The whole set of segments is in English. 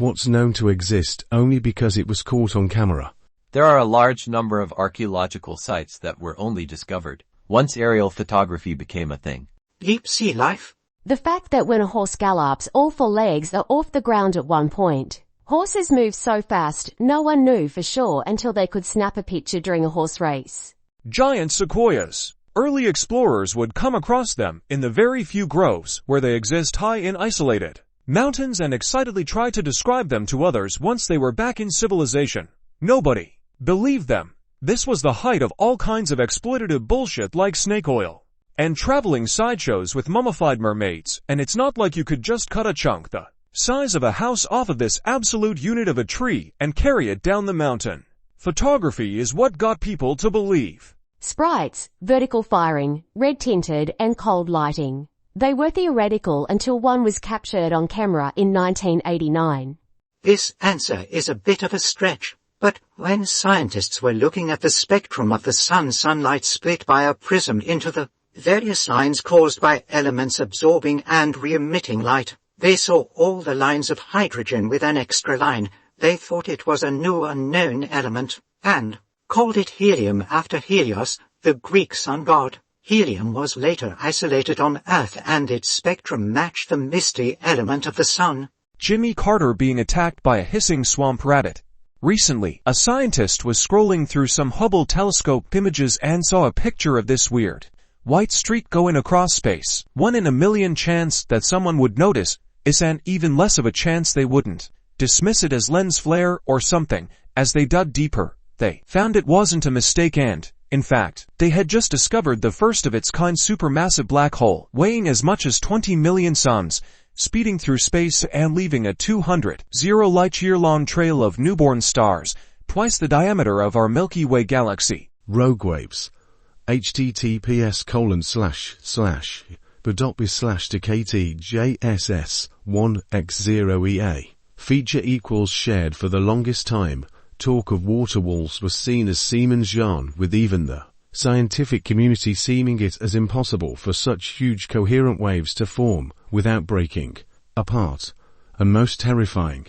what's known to exist only because it was caught on camera. There are a large number of archaeological sites that were only discovered once aerial photography became a thing. Deep sea life. The fact that when a horse gallops, all four legs are off the ground at one point. Horses move so fast, no one knew for sure until they could snap a picture during a horse race. Giant sequoias. Early explorers would come across them in the very few groves where they exist high in isolated mountains and excitedly try to describe them to others once they were back in civilization. Nobody believed them. This was the height of all kinds of exploitative bullshit like snake oil and traveling sideshows with mummified mermaids, and it's not like you could just cut a chunk the size of a house off of this absolute unit of a tree and carry it down the mountain. Photography is what got people to believe. Sprites, vertical firing, red-tinted and cold lighting. They were theoretical until one was captured on camera in 1989. This answer is a bit of a stretch, but when scientists were looking at the spectrum of the sunlight split by a prism into the various lines caused by elements absorbing and re-emitting light, they saw all the lines of hydrogen with an extra line. They thought it was a new unknown element, and called it helium after Helios, the Greek sun god. Helium was later isolated on Earth and its spectrum matched the misty element of the sun. Jimmy Carter being attacked by a hissing swamp rabbit. Recently, a scientist was scrolling through some Hubble telescope images and saw a picture of this weird white streak going across space. 1 in a million chance that someone would notice is an even less of a chance they wouldn't. Dismiss it as lens flare or something. As they dug deeper, they found it wasn't a mistake and, in fact, they had just discovered the first of its kind supermassive black hole, weighing as much as 20 million suns, speeding through space and leaving a 200 light-year-long trail of newborn stars, twice the diameter of our Milky Way galaxy. Rogue waves. https://bit.b/DKTJSS1x0EA. Feature equals shared. For the longest time, talk of water walls was seen as Siemens yarn, with even the scientific community seeming it as impossible for such huge coherent waves to form without breaking apart. And most terrifying,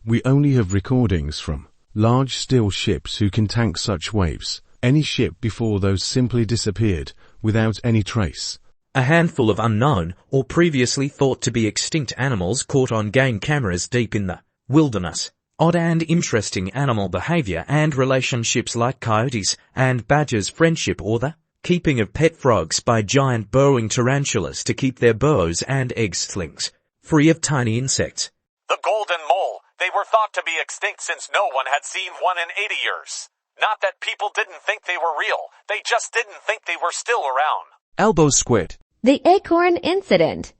we only have recordings from large steel ships who can tank such waves. Any ship before those simply disappeared without any trace. A handful of unknown or previously thought to be extinct animals caught on game cameras deep in the wilderness. Odd and interesting animal behavior and relationships like coyotes and badgers' friendship, or the keeping of pet frogs by giant burrowing tarantulas to keep their burrows and egg slings free of tiny insects. The golden mole. They were thought to be extinct since no one had seen one in 80 years. Not that people didn't think they were real, they just didn't think they were still around. Elbow squid. The acorn incident.